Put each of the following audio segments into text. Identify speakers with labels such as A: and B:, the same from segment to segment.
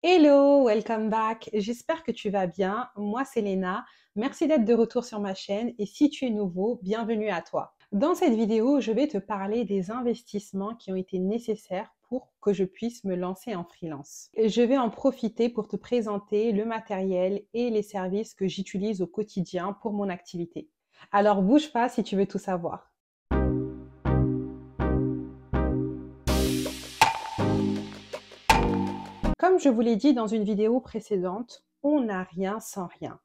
A: Hello, welcome back. J'espère que tu vas bien. Moi, c'est Léna. Merci d'être de retour sur ma chaîne et si tu es nouveau, bienvenue à toi. Dans cette vidéo, je vais te parler des investissements qui ont été nécessaires pour que je puisse me lancer en freelance. Et je vais en profiter pour te présenter le matériel et les services que j'utilise au quotidien pour mon activité. Alors bouge pas si tu veux tout savoir. Comme je vous l'ai dit dans une vidéo précédente, on n'a rien sans rien.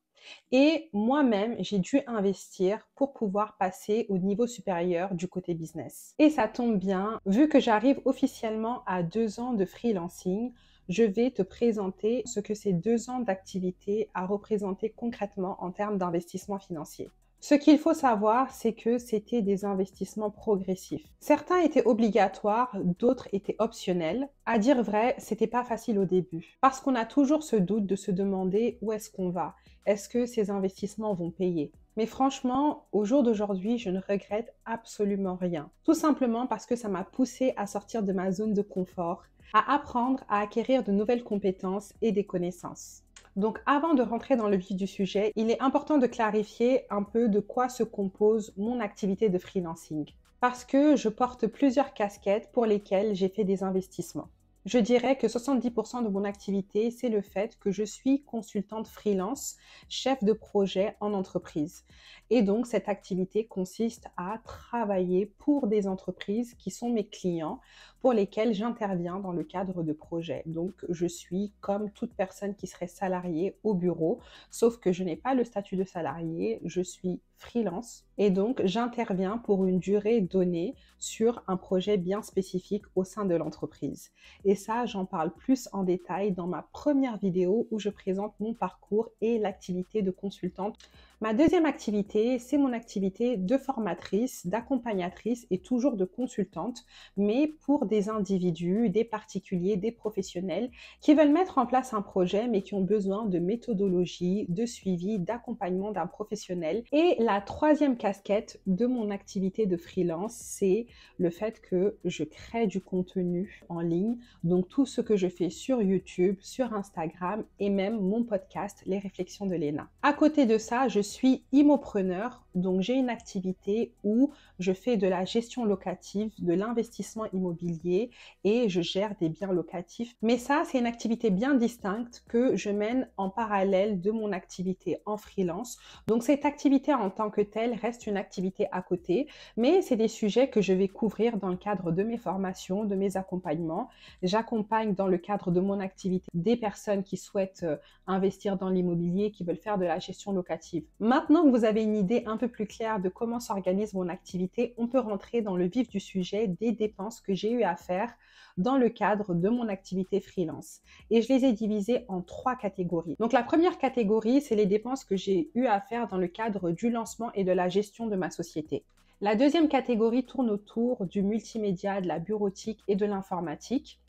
A: Et moi-même, j'ai dû investir pour pouvoir passer au niveau supérieur du côté business. Et ça tombe bien, vu que j'arrive officiellement à 2 ans de freelancing, je vais te présenter ce que ces 2 ans d'activité a représenté concrètement en termes d'investissement financier. Ce qu'il faut savoir, c'est que c'était des investissements progressifs. Certains étaient obligatoires, d'autres étaient optionnels. À dire vrai, c'était pas facile au début. Parce qu'on a toujours ce doute de se demander où est-ce qu'on va. Est-ce que ces investissements vont payer? Mais franchement, au jour d'aujourd'hui, je ne regrette absolument rien. Tout simplement parce que ça m'a poussé à sortir de ma zone de confort, à apprendre à acquérir de nouvelles compétences et des connaissances. Donc avant de rentrer dans le vif du sujet, il est important de clarifier un peu de quoi se compose mon activité de freelancing. Parce que je porte plusieurs casquettes pour lesquelles j'ai fait des investissements. Je dirais que 70% de mon activité, c'est le fait que je suis consultante freelance, chef de projet en entreprise. Et donc, cette activité consiste à travailler pour des entreprises qui sont mes clients, pour lesquels j'interviens dans le cadre de projets. Donc, je suis comme toute personne qui serait salariée au bureau, sauf que je n'ai pas le statut de salarié, je suis freelance et donc j'interviens pour une durée donnée sur un projet bien spécifique au sein de l'entreprise. Et ça, j'en parle plus en détail dans ma première vidéo où je présente mon parcours et l'activité de consultante. Ma deuxième activité, c'est mon activité de formatrice, d'accompagnatrice et toujours de consultante, mais pour des individus, des particuliers, des professionnels qui veulent mettre en place un projet, mais qui ont besoin de méthodologie, de suivi, d'accompagnement d'un professionnel. Et la troisième casquette de mon activité de freelance, c'est le fait que je crée du contenu en ligne, donc tout ce que je fais sur YouTube, sur Instagram et même mon podcast, Les Réflexions de Léna. À côté de ça, je suis immopreneur, donc j'ai une activité où je fais de la gestion locative, de l'investissement immobilier et je gère des biens locatifs. Mais ça, c'est une activité bien distincte que je mène en parallèle de mon activité en freelance. Donc cette activité en tant que telle reste une activité à côté, mais c'est des sujets que je vais couvrir dans le cadre de mes formations, de mes accompagnements. J'accompagne dans le cadre de mon activité des personnes qui souhaitent investir dans l'immobilier, qui veulent faire de la gestion locative. Maintenant que vous avez une idée un peu plus claire de comment s'organise mon activité, on peut rentrer dans le vif du sujet des dépenses que j'ai eu à faire dans le cadre de mon activité freelance. Et je les ai divisées en 3 catégories. Donc la première catégorie, c'est les dépenses que j'ai eu à faire dans le cadre du lancement et de la gestion de ma société. La deuxième catégorie tourne autour du multimédia, de la bureautique et de l'informatique.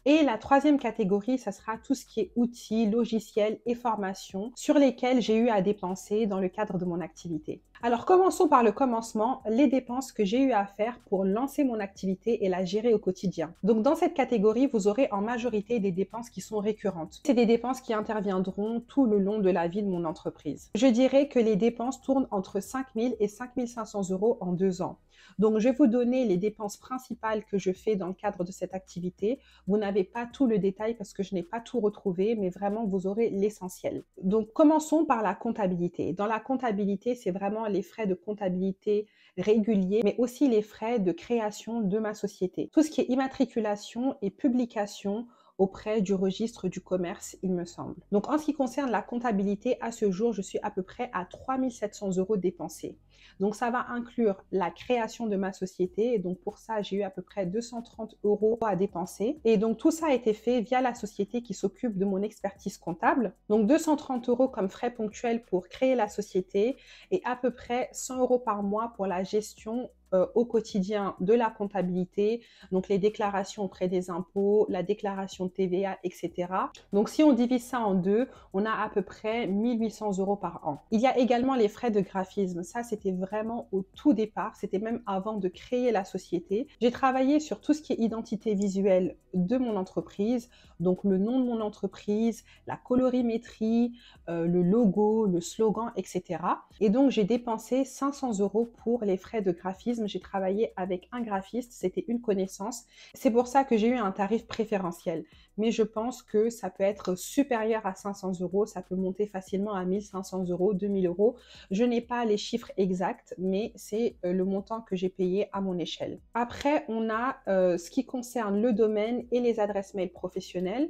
A: Et la troisième catégorie, ça sera tout ce qui est outils, logiciels et formations sur lesquels j'ai eu à dépenser dans le cadre de mon activité. Alors commençons par le commencement, les dépenses que j'ai eu à faire pour lancer mon activité et la gérer au quotidien. Donc dans cette catégorie, vous aurez en majorité des dépenses qui sont récurrentes. C'est des dépenses qui interviendront tout le long de la vie de mon entreprise. Je dirais que les dépenses tournent entre 5 000 et 5 500 € en 2 ans. Donc, je vais vous donner les dépenses principales que je fais dans le cadre de cette activité. Vous n'avez pas tout le détail parce que je n'ai pas tout retrouvé, mais vraiment, vous aurez l'essentiel. Donc, commençons par la comptabilité. Dans la comptabilité, c'est vraiment les frais de comptabilité réguliers, mais aussi les frais de création de ma société. Tout ce qui est immatriculation et publication auprès du registre du commerce, il me semble. Donc, en ce qui concerne la comptabilité, à ce jour, je suis à peu près à 3 700 € dépensés. Donc, ça va inclure la création de ma société. Et donc, pour ça, j'ai eu à peu près 230 € à dépenser. Et donc, tout ça a été fait via la société qui s'occupe de mon expertise comptable. Donc, 230 € comme frais ponctuels pour créer la société et à peu près 100 € par mois pour la gestion au quotidien de la comptabilité, donc les déclarations auprès des impôts, la déclaration de TVA, etc. Donc si on divise ça en deux, on a à peu près 1800 € par an. Il y a également les frais de graphisme. Ça, c'était vraiment au tout départ, c'était même avant de créer la société. J'ai travaillé sur tout ce qui est identité visuelle de mon entreprise, donc le nom de mon entreprise, la colorimétrie, le logo, le slogan, etc. Et donc, j'ai dépensé 500 € pour les frais de graphisme. J'ai travaillé avec un graphiste, c'était une connaissance. C'est pour ça que j'ai eu un tarif préférentiel. Mais je pense que ça peut être supérieur à 500 €, ça peut monter facilement à 1500 €, 2000 €. Je n'ai pas les chiffres exacts, mais c'est le montant que j'ai payé à mon échelle. Après, on a ce qui concerne le domaine et les adresses mail professionnelles.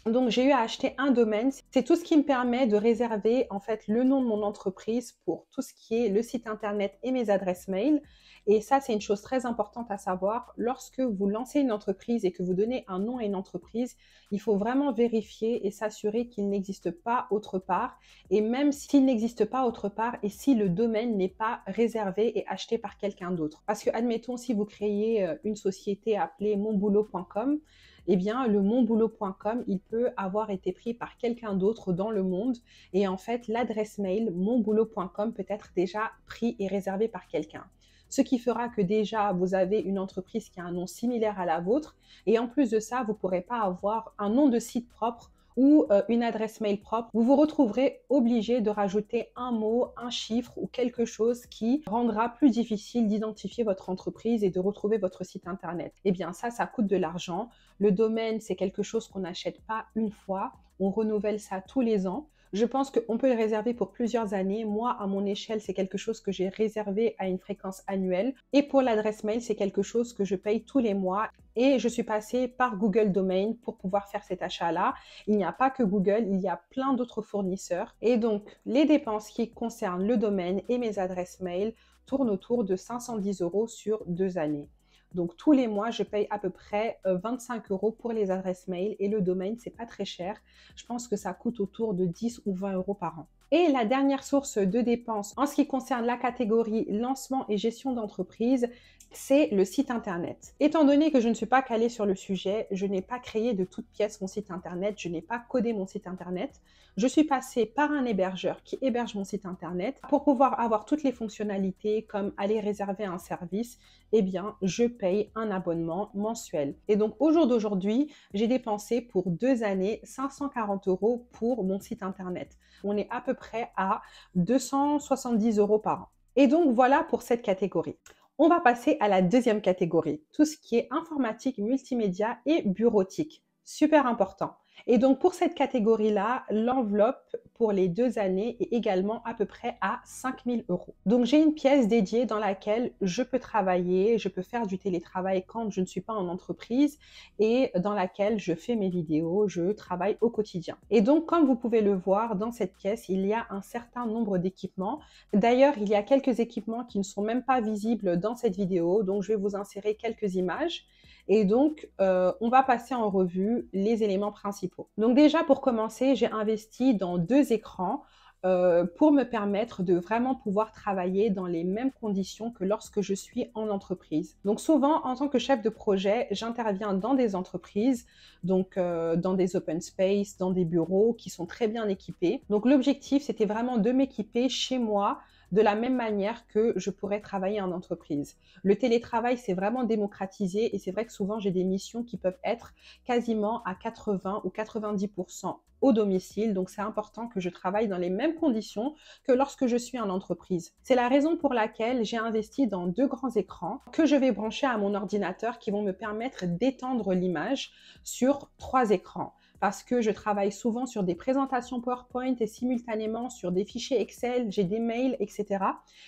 A: Donc, j'ai eu à acheter un domaine. C'est tout ce qui me permet de réserver en fait le nom de mon entreprise pour tout ce qui est le site internet et mes adresses mail. Et ça, c'est une chose très importante à savoir. Lorsque vous lancez une entreprise et que vous donnez un nom à une entreprise, il faut vraiment vérifier et s'assurer qu'il n'existe pas autre part. Et même s'il n'existe pas autre part et si le domaine n'est pas réservé et acheté par quelqu'un d'autre. Parce que, admettons, si vous créez une société appelée monboulot.com, eh bien, le monboulot.com, il peut avoir été pris par quelqu'un d'autre dans le monde. Et en fait, l'adresse mail monboulot.com peut être déjà pris et réservé par quelqu'un. Ce qui fera que déjà, vous avez une entreprise qui a un nom similaire à la vôtre. Et en plus de ça, vous ne pourrez pas avoir un nom de site propre ou une adresse mail propre. Vous vous retrouverez obligé de rajouter un mot, un chiffre ou quelque chose qui rendra plus difficile d'identifier votre entreprise et de retrouver votre site internet. Eh bien ça coûte de l'argent. Le domaine, c'est quelque chose qu'on n'achète pas une fois. On renouvelle ça tous les ans. Je pense qu'on peut le réserver pour plusieurs années. Moi, à mon échelle, c'est quelque chose que j'ai réservé à une fréquence annuelle. Et pour l'adresse mail, c'est quelque chose que je paye tous les mois. Et je suis passée par Google Domain pour pouvoir faire cet achat-là. Il n'y a pas que Google, il y a plein d'autres fournisseurs. Et donc, les dépenses qui concernent le domaine et mes adresses mail tournent autour de 510 € sur 2 années. Donc, tous les mois, je paye à peu près 25 € pour les adresses mail et le domaine, c'est pas très cher. Je pense que ça coûte autour de 10 ou 20 € par an. Et la dernière source de dépenses en ce qui concerne la catégorie lancement et gestion d'entreprise, c'est le site internet. Étant donné que je ne suis pas calée sur le sujet, je n'ai pas créé de toutes pièces mon site internet, je n'ai pas codé mon site internet. Je suis passée par un hébergeur qui héberge mon site internet. Pour pouvoir avoir toutes les fonctionnalités comme aller réserver un service, eh bien, je paye un abonnement mensuel. Et donc, au jour d'aujourd'hui, j'ai dépensé pour 2 années 540 € pour mon site internet. On est à peu près à 270 € par an. Et donc, voilà pour cette catégorie. On va passer à la deuxième catégorie, tout ce qui est informatique, multimédia et bureautique. Super important. Et donc, pour cette catégorie-là, l'enveloppe pour les 2 années est également à peu près à 5000 €. Donc, j'ai une pièce dédiée dans laquelle je peux travailler, je peux faire du télétravail quand je ne suis pas en entreprise et dans laquelle je fais mes vidéos, je travaille au quotidien. Et donc, comme vous pouvez le voir, dans cette pièce, il y a un certain nombre d'équipements. D'ailleurs, il y a quelques équipements qui ne sont même pas visibles dans cette vidéo, donc je vais vous insérer quelques images. Et donc, on va passer en revue les éléments principaux. Donc déjà, pour commencer, j'ai investi dans 2 écrans pour me permettre de vraiment pouvoir travailler dans les mêmes conditions que lorsque je suis en entreprise. Donc souvent, en tant que chef de projet, j'interviens dans des entreprises, donc dans des open space, dans des bureaux qui sont très bien équipés. Donc l'objectif, c'était vraiment de m'équiper chez moi de la même manière que je pourrais travailler en entreprise. Le télétravail, c'est vraiment démocratisé et c'est vrai que souvent, j'ai des missions qui peuvent être quasiment à 80 ou 90% au domicile. Donc, c'est important que je travaille dans les mêmes conditions que lorsque je suis en entreprise. C'est la raison pour laquelle j'ai investi dans 2 grands écrans que je vais brancher à mon ordinateur qui vont me permettre d'étendre l'image sur 3 écrans. Parce que je travaille souvent sur des présentations PowerPoint et simultanément sur des fichiers Excel, j'ai des mails, etc.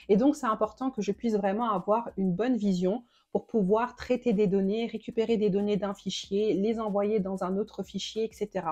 A: Et donc, c'est important que je puisse vraiment avoir une bonne vision pour pouvoir traiter des données, récupérer des données d'un fichier, les envoyer dans un autre fichier, etc.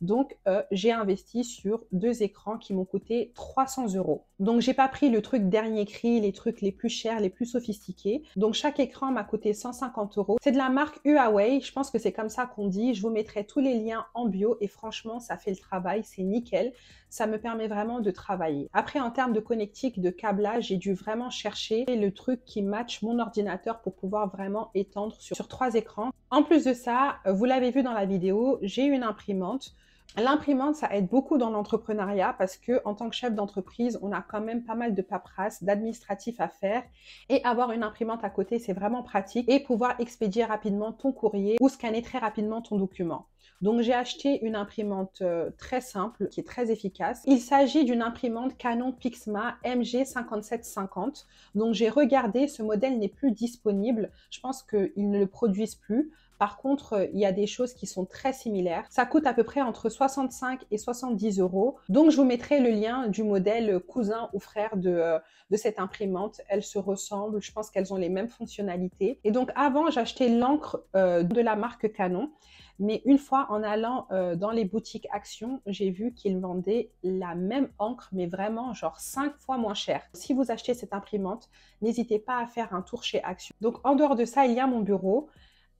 A: Donc, j'ai investi sur 2 écrans qui m'ont coûté 300 €. Donc, j'ai pas pris le truc dernier cri, les trucs les plus chers, les plus sophistiqués. Donc, chaque écran m'a coûté 150 €. C'est de la marque Huawei, je pense que c'est comme ça qu'on dit. Je vous mettrai tous les liens en bio et franchement, ça fait le travail, c'est nickel. Ça me permet vraiment de travailler. Après, en termes de connectique, de câblage, j'ai dû vraiment chercher le truc qui match mon ordinateur pour pouvoir vraiment étendre sur 3 écrans. En plus de ça, vous l'avez vu dans la vidéo, j'ai une imprimante. L'imprimante, ça aide beaucoup dans l'entrepreneuriat parce que en tant que chef d'entreprise, on a quand même pas mal de paperasse, d'administratifs à faire et avoir une imprimante à côté, c'est vraiment pratique et pouvoir expédier rapidement ton courrier ou scanner très rapidement ton document. Donc, j'ai acheté une imprimante très simple qui est très efficace. Il s'agit d'une imprimante Canon Pixma MG5750. Donc, j'ai regardé, ce modèle n'est plus disponible. Je pense qu'ils ne le produisent plus. Par contre, il y a des choses qui sont très similaires. Ça coûte à peu près entre 65 et 70 €. Donc, je vous mettrai le lien du modèle cousin ou frère de cette imprimante. Elles se ressemblent. Je pense qu'elles ont les mêmes fonctionnalités. Et donc, avant, j'achetais l'encre de la marque Canon. Mais une fois, en allant dans les boutiques Action, j'ai vu qu'ils vendaient la même encre, mais vraiment genre 5 fois moins cher. Si vous achetez cette imprimante, n'hésitez pas à faire un tour chez Action. Donc, en dehors de ça, il y a mon bureau.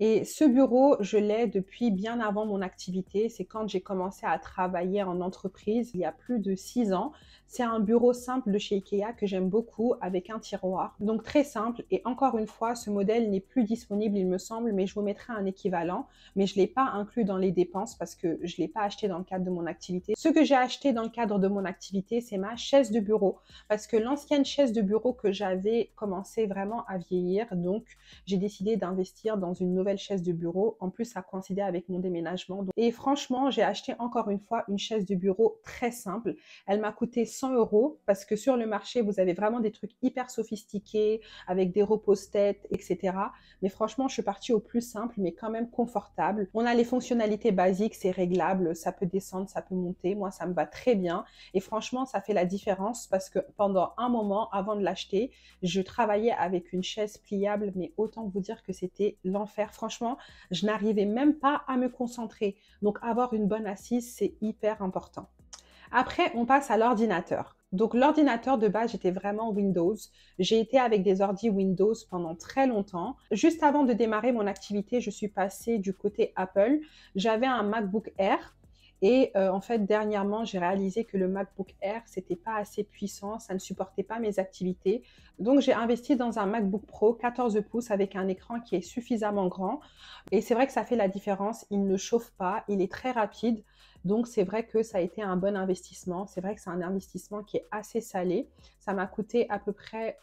A: Et ce bureau, je l'ai depuis bien avant mon activité. C'est quand j'ai commencé à travailler en entreprise, il y a plus de 6 ans. C'est un bureau simple de chez Ikea que j'aime beaucoup avec un tiroir. Donc très simple. Et encore une fois, ce modèle n'est plus disponible, il me semble, mais je vous mettrai un équivalent. Mais je ne l'ai pas inclus dans les dépenses parce que je ne l'ai pas acheté dans le cadre de mon activité. Ce que j'ai acheté dans le cadre de mon activité, c'est ma chaise de bureau. Parce que l'ancienne chaise de bureau que j'avais commençait vraiment à vieillir. Donc, j'ai décidé d'investir dans une nouvelle chaise de bureau. En plus, ça coïncidait avec mon déménagement. Et franchement, j'ai acheté encore une fois une chaise de bureau très simple. Elle m'a coûté 100 € parce que sur le marché, vous avez vraiment des trucs hyper sophistiqués avec des repose-têtes, etc. Mais franchement, je suis partie au plus simple, mais quand même confortable. On a les fonctionnalités basiques, c'est réglable, ça peut descendre, ça peut monter. Moi, ça me va très bien. Et franchement, ça fait la différence parce que pendant un moment, avant de l'acheter, je travaillais avec une chaise pliable, mais autant vous dire que c'était l'enfer. Franchement, je n'arrivais même pas à me concentrer. Donc, avoir une bonne assise, c'est hyper important. Après, on passe à l'ordinateur. Donc, l'ordinateur de base, j'étais vraiment Windows. J'ai été avec des ordi Windows pendant très longtemps. Juste avant de démarrer mon activité, je suis passée du côté Apple. J'avais un MacBook Air. Et en fait, dernièrement, j'ai réalisé que le MacBook Air, c'était pas assez puissant, ça ne supportait pas mes activités. Donc, j'ai investi dans un MacBook Pro 14 pouces avec un écran qui est suffisamment grand. Et c'est vrai que ça fait la différence. Il ne chauffe pas, il est très rapide. Donc, c'est vrai que ça a été un bon investissement. C'est vrai que c'est un investissement qui est assez salé. Ça m'a coûté à peu près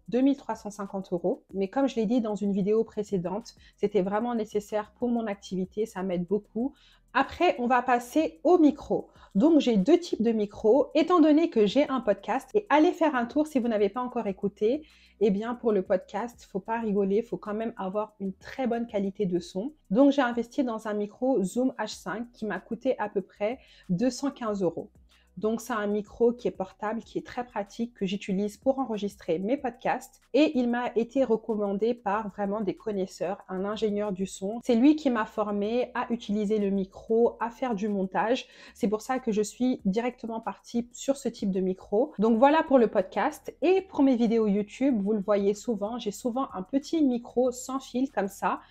A: 2350 €. Mais comme je l'ai dit dans une vidéo précédente, c'était vraiment nécessaire pour mon activité. Ça m'aide beaucoup. Après, on va passer au micro. Donc, j'ai 2 types de micros. Étant donné que j'ai un podcast, et allez faire un tour si vous n'avez pas encore écouté, eh bien, pour le podcast, il ne faut pas rigoler, il faut quand même avoir une très bonne qualité de son. Donc, j'ai investi dans un micro Zoom H5 qui m'a coûté à peu près 215 €. Donc, c'est un micro qui est portable, qui est très pratique, que j'utilise pour enregistrer mes podcasts. Et il m'a été recommandé par vraiment des connaisseurs, un ingénieur du son. C'est lui qui m'a formé à utiliser le micro, à faire du montage. C'est pour ça que je suis directement partie sur ce type de micro. Donc, voilà pour le podcast. Et pour mes vidéos YouTube, vous le voyez souvent, j'ai souvent un petit micro sans fil comme ça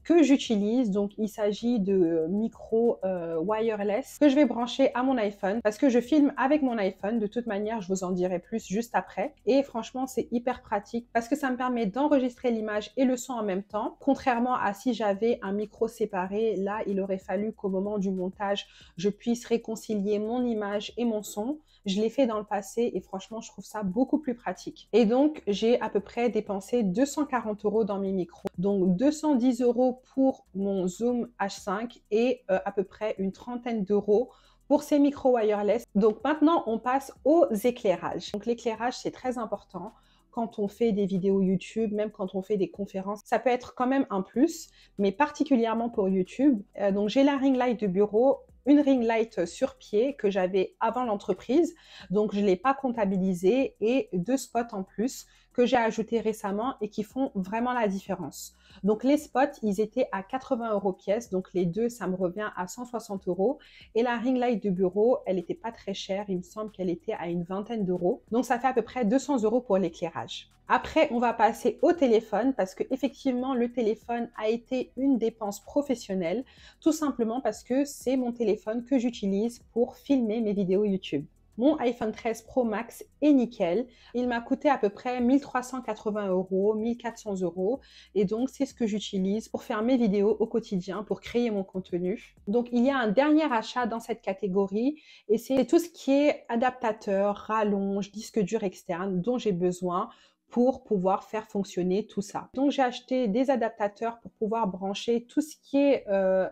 A: que j'utilise. Donc, il s'agit de micro wireless que je vais brancher à mon iPhone parce que je filme avec mon iPhone. De toute manière, je vous en dirai plus juste après. Et franchement, c'est hyper pratique parce que ça me permet d'enregistrer l'image et le son en même temps. Contrairement à si j'avais un micro séparé, là, il aurait fallu qu'au moment du montage, je puisse réconcilier mon image et mon son. Je l'ai fait dans le passé et franchement, je trouve ça beaucoup plus pratique. Et donc, j'ai à peu près dépensé 240 € dans mes micros. Donc, 210 € pour mon Zoom H5 et à peu près une trentaine d'euros pour ces micros wireless. Donc, maintenant, on passe aux éclairages. Donc, l'éclairage, c'est très important. Quand on fait des vidéos YouTube, même quand on fait des conférences, ça peut être quand même un plus, mais particulièrement pour YouTube. Donc, j'ai la ring light de bureau, une ring light sur pied que j'avais avant l'entreprise, donc je ne l'ai pas comptabilisé, et 2 spots en plus que j'ai ajoutés récemment et qui font vraiment la différence. Donc les spots, ils étaient à 80 € pièce, donc les deux, ça me revient à 160 €. Et la ring light de bureau, elle n'était pas très chère, il me semble qu'elle était à une vingtaine d'euros. Donc ça fait à peu près 200 € pour l'éclairage. Après, on va passer au téléphone parce que effectivement, le téléphone a été une dépense professionnelle, tout simplement parce que c'est mon téléphone que j'utilise pour filmer mes vidéos YouTube. Mon iPhone 13 Pro Max est nickel. Il m'a coûté à peu près 1380 €, 1400 € et donc c'est ce que j'utilise pour faire mes vidéos au quotidien, pour créer mon contenu. Donc il y a un dernier achat dans cette catégorie et c'est tout ce qui est adaptateur, rallonge, disque dur externe dont j'ai besoin pour pouvoir faire fonctionner tout ça. Donc j'ai acheté des adaptateurs pour pouvoir brancher tout ce qui est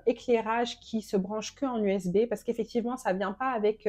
A: éclairage qui se branche que en USB parce qu'effectivement ça vient pas avec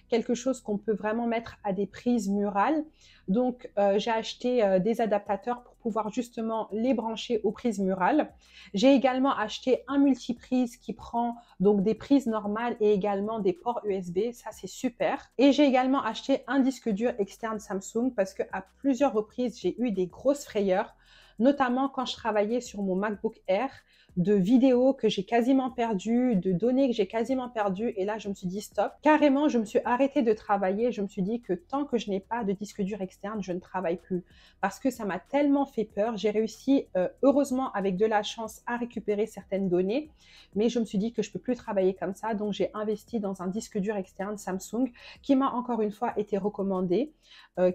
A: quelque chose qu'on peut vraiment mettre à des prises murales. Donc j'ai acheté des adaptateurs pour pouvoir justement les brancher aux prises murales. J'ai également acheté un multiprise qui prend donc des prises normales et également des ports USB, ça c'est super. Et j'ai également acheté un disque dur externe Samsung parce que à plusieurs reprises j'ai eu des grosses frayeurs, notamment quand je travaillais sur mon MacBook Air, de vidéos que j'ai quasiment perdues, de données que j'ai quasiment perdues. Et là, je me suis dit stop. Carrément, je me suis arrêtée de travailler. Je me suis dit que tant que je n'ai pas de disque dur externe, je ne travaille plus. Parce que ça m'a tellement fait peur. J'ai réussi, heureusement, avec de la chance, à récupérer certaines données. Mais je me suis dit que je ne peux plus travailler comme ça. Donc, j'ai investi dans un disque dur externe Samsung qui m'a encore une fois été recommandé,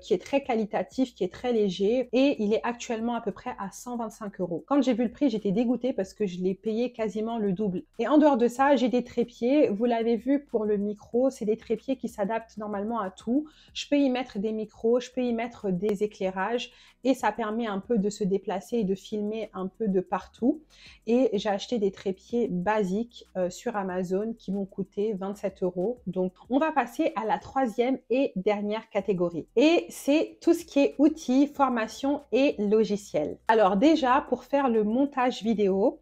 A: qui est très qualitatif, qui est très léger. Et il est actuellement à peu près à 125 €. Quand j'ai vu le prix, j'étais dégoûtée parce que je l'ai payé quasiment le double. Et en dehors de ça, j'ai des trépieds. Vous l'avez vu pour le micro, c'est des trépieds qui s'adaptent normalement à tout. Je peux y mettre des micros, je peux y mettre des éclairages et ça permet un peu de se déplacer et de filmer un peu de partout. Et j'ai acheté des trépieds basiques sur Amazon qui m'ont coûté 27 €. Donc, on va passer à la troisième et dernière catégorie. Et c'est tout ce qui est outils, formation et logiciels. Alors déjà, pour faire le montage vidéo,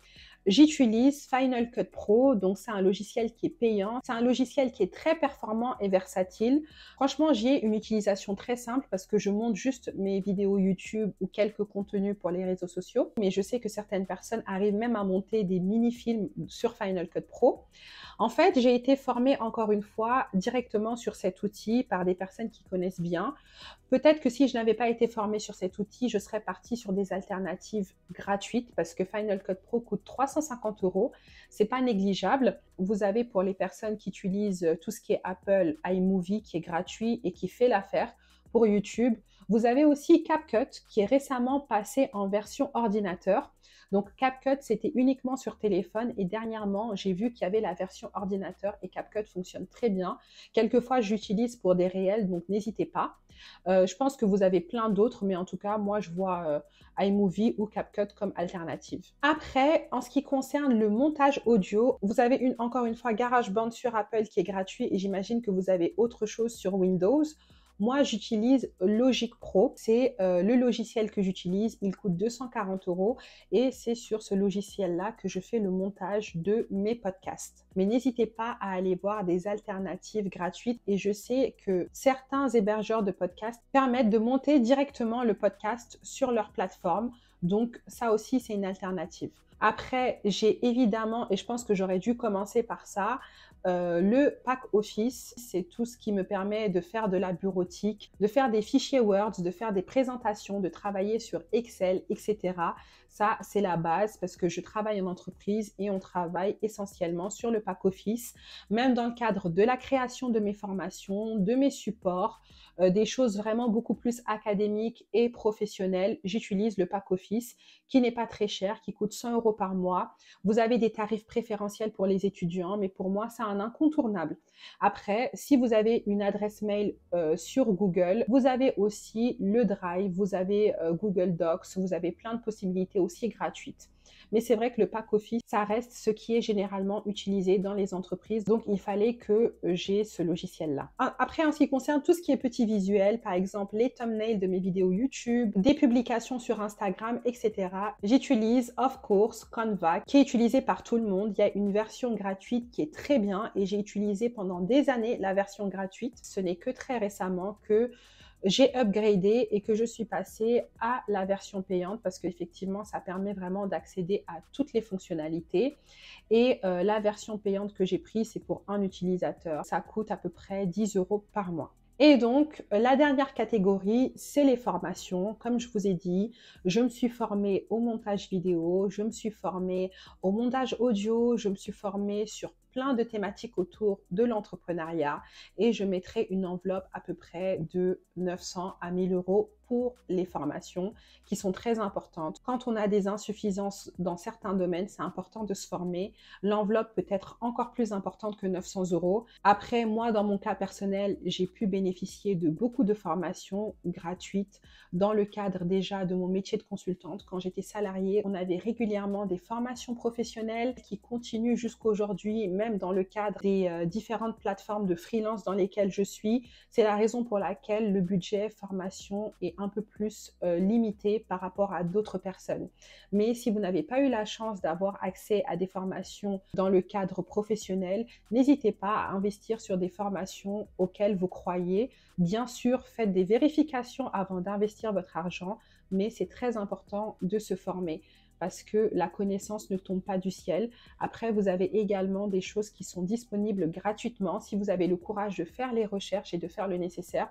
A: j'utilise Final Cut Pro, donc c'est un logiciel qui est payant. C'est un logiciel qui est très performant et versatile. Franchement, j'y ai une utilisation très simple parce que je monte juste mes vidéos YouTube ou quelques contenus pour les réseaux sociaux. Mais je sais que certaines personnes arrivent même à monter des mini-films sur Final Cut Pro. En fait, j'ai été formée encore une fois directement sur cet outil par des personnes qui connaissent bien. Peut-être que si je n'avais pas été formée sur cet outil, je serais partie sur des alternatives gratuites parce que Final Cut Pro coûte 350 €. C'est pas négligeable. Vous avez pour les personnes qui utilisent tout ce qui est Apple iMovie qui est gratuit et qui fait l'affaire pour YouTube. Vous avez aussi CapCut qui est récemment passé en version ordinateur. Donc CapCut, c'était uniquement sur téléphone et dernièrement, j'ai vu qu'il y avait la version ordinateur et CapCut fonctionne très bien. Quelquefois, j'utilise pour des réels, donc n'hésitez pas. Je pense que vous avez plein d'autres, mais en tout cas, moi, je vois iMovie ou CapCut comme alternative. Après, en ce qui concerne le montage audio, vous avez encore une fois GarageBand sur Apple qui est gratuit et j'imagine que vous avez autre chose sur Windows. Moi, j'utilise Logic Pro. C'est le logiciel que j'utilise. Il coûte 240 € et c'est sur ce logiciel-là que je fais le montage de mes podcasts. Mais n'hésitez pas à aller voir des alternatives gratuites et je sais que certains hébergeurs de podcasts permettent de monter directement le podcast sur leur plateforme. Donc, ça aussi, c'est une alternative. Après, j'ai évidemment, et je pense que j'aurais dû commencer par ça, le pack Office, c'est tout ce qui me permet de faire de la bureautique, de faire des fichiers Word, de faire des présentations, de travailler sur Excel, etc. Ça, c'est la base parce que je travaille en entreprise et on travaille essentiellement sur le pack Office, même dans le cadre de la création de mes formations, de mes supports, des choses vraiment beaucoup plus académiques et professionnelles. J'utilise le pack Office qui n'est pas très cher, qui coûte 100 € par mois. Vous avez des tarifs préférentiels pour les étudiants, mais pour moi, c'est un incontournable. Après, si vous avez une adresse mail sur Google, vous avez aussi le Drive, vous avez Google Docs, vous avez plein de possibilités aussi gratuites. Mais c'est vrai que le pack Office, ça reste ce qui est généralement utilisé dans les entreprises. Donc, il fallait que j'ai ce logiciel-là. Après, en ce qui concerne tout ce qui est petit visuel, par exemple les thumbnails de mes vidéos YouTube, des publications sur Instagram, etc., j'utilise, of course, Canva, qui est utilisé par tout le monde. Il y a une version gratuite qui est très bien et j'ai utilisé pendant des années la version gratuite. Ce n'est que très récemment que j'ai upgradé et que je suis passée à la version payante parce qu'effectivement, ça permet vraiment d'accéder à toutes les fonctionnalités. Et la version payante que j'ai prise, c'est pour un utilisateur. Ça coûte à peu près 10 € par mois. Et donc, la dernière catégorie, c'est les formations. Comme je vous ai dit, je me suis formée au montage vidéo, je me suis formée au montage audio, je me suis formée sur plein de thématiques autour de l'entrepreneuriat et je mettrai une enveloppe à peu près de 900 à 1000 € pour les formations qui sont très importantes. Quand on a des insuffisances dans certains domaines, c'est important de se former. L'enveloppe peut être encore plus importante que 900 €. Après, moi, dans mon cas personnel, j'ai pu bénéficier de beaucoup de formations gratuites dans le cadre déjà de mon métier de consultante. Quand j'étais salariée, on avait régulièrement des formations professionnelles qui continuent jusqu'à aujourd'hui, même dans le cadre des différentes plateformes de freelance dans lesquelles je suis. C'est la raison pour laquelle le budget formation est un peu plus limité par rapport à d'autres personnes. Mais si vous n'avez pas eu la chance d'avoir accès à des formations dans le cadre professionnel, n'hésitez pas à investir sur des formations auxquelles vous croyez. Bien sûr, faites des vérifications avant d'investir votre argent, mais c'est très important de se former parce que la connaissance ne tombe pas du ciel. Après, vous avez également des choses qui sont disponibles gratuitement si vous avez le courage de faire les recherches et de faire le nécessaire.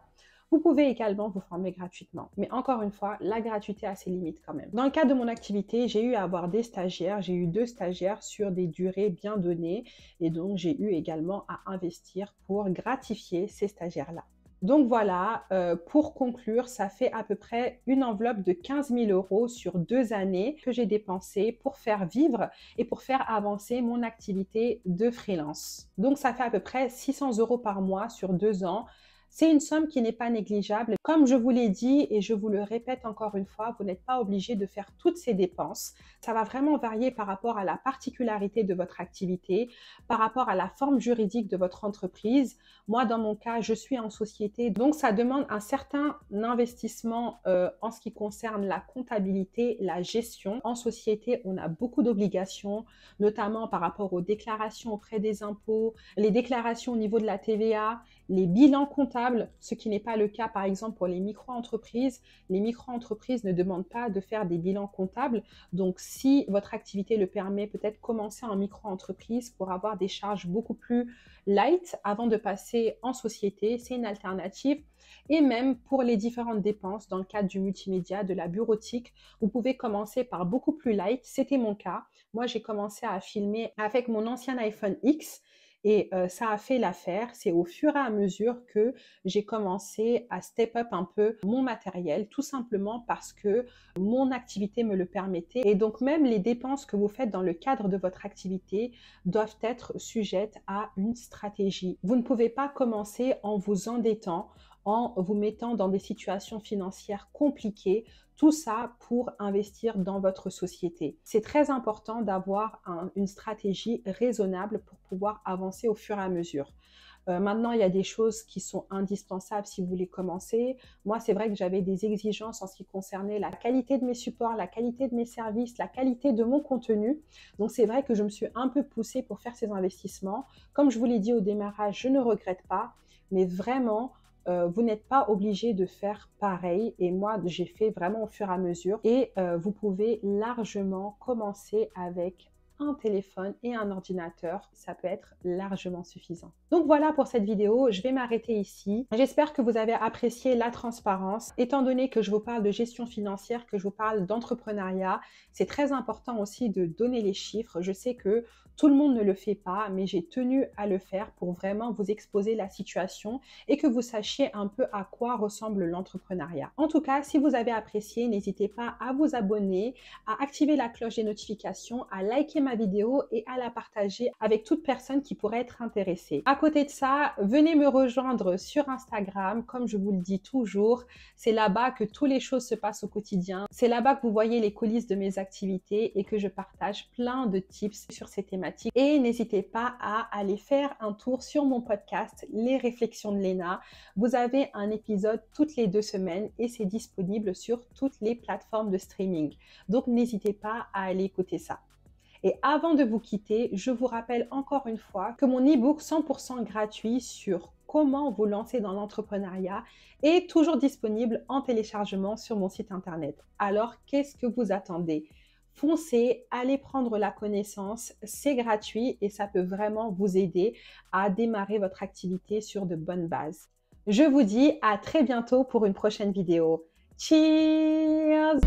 A: Vous pouvez également vous former gratuitement. Mais encore une fois, la gratuité a ses limites quand même. Dans le cadre de mon activité, j'ai eu à avoir des stagiaires. J'ai eu 2 stagiaires sur des durées bien données. Et donc, j'ai eu également à investir pour gratifier ces stagiaires-là. Donc voilà, pour conclure, ça fait à peu près une enveloppe de 15 000 € sur 2 années que j'ai dépensé pour faire vivre et pour faire avancer mon activité de freelance. Donc ça fait à peu près 600 € par mois sur 2 ans. C'est une somme qui n'est pas négligeable. Comme je vous l'ai dit et je vous le répète encore une fois, vous n'êtes pas obligé de faire toutes ces dépenses. Ça va vraiment varier par rapport à la particularité de votre activité, par rapport à la forme juridique de votre entreprise. Moi, dans mon cas, je suis en société, donc ça demande un certain investissement en ce qui concerne la comptabilité, la gestion. En société, on a beaucoup d'obligations, notamment par rapport aux déclarations auprès des impôts, les déclarations au niveau de la TVA, les bilans comptables, ce qui n'est pas le cas par exemple pour les micro-entreprises. Les micro-entreprises ne demandent pas de faire des bilans comptables. Donc si votre activité le permet, peut-être commencer en micro-entreprise pour avoir des charges beaucoup plus light avant de passer en société. C'est une alternative. Et même pour les différentes dépenses dans le cadre du multimédia, de la bureautique, vous pouvez commencer par beaucoup plus light. C'était mon cas. Moi, j'ai commencé à filmer avec mon ancien iPhone X. Et ça a fait l'affaire. C'est au fur et à mesure que j'ai commencé à step up un peu mon matériel, tout simplement parce que mon activité me le permettait. Et donc même les dépenses que vous faites dans le cadre de votre activité doivent être sujettes à une stratégie. Vous ne pouvez pas commencer en vous endettant, en vous mettant dans des situations financières compliquées, tout ça pour investir dans votre société. C'est très important d'avoir une stratégie raisonnable pour pouvoir avancer au fur et à mesure. Maintenant, il y a des choses qui sont indispensables si vous voulez commencer. Moi, c'est vrai que j'avais des exigences en ce qui concernait la qualité de mes supports, la qualité de mes services, la qualité de mon contenu. Donc, c'est vrai que je me suis un peu poussée pour faire ces investissements. Comme je vous l'ai dit au démarrage, je ne regrette pas, mais vraiment, vous n'êtes pas obligé de faire pareil et moi j'ai fait vraiment au fur et à mesure et vous pouvez largement commencer avec un téléphone et un ordinateur, ça peut être largement suffisant. Donc voilà pour cette vidéo, je vais m'arrêter ici. J'espère que vous avez apprécié la transparence. Étant donné que je vous parle de gestion financière, que je vous parle d'entrepreneuriat, c'est très important aussi de donner les chiffres. Je sais que tout le monde ne le fait pas, mais j'ai tenu à le faire pour vraiment vous exposer la situation et que vous sachiez un peu à quoi ressemble l'entrepreneuriat. En tout cas, si vous avez apprécié, n'hésitez pas à vous abonner, à activer la cloche des notifications, à liker ma vidéo et à la partager avec toute personne qui pourrait être intéressée. À côté de ça, venez me rejoindre sur Instagram, comme je vous le dis toujours, c'est là-bas que toutes les choses se passent au quotidien. C'est là-bas que vous voyez les coulisses de mes activités et que je partage plein de tips sur ces thématiques. Et n'hésitez pas à aller faire un tour sur mon podcast, Les Réflexions de Léna. Vous avez un épisode toutes les 2 semaines et c'est disponible sur toutes les plateformes de streaming. Donc n'hésitez pas à aller écouter ça. Et avant de vous quitter, je vous rappelle encore une fois que mon e-book 100% gratuit sur comment vous lancer dans l'entrepreneuriat est toujours disponible en téléchargement sur mon site internet. Alors, qu'est-ce que vous attendez? Foncez, allez prendre la connaissance, c'est gratuit et ça peut vraiment vous aider à démarrer votre activité sur de bonnes bases. Je vous dis à très bientôt pour une prochaine vidéo. Cheers!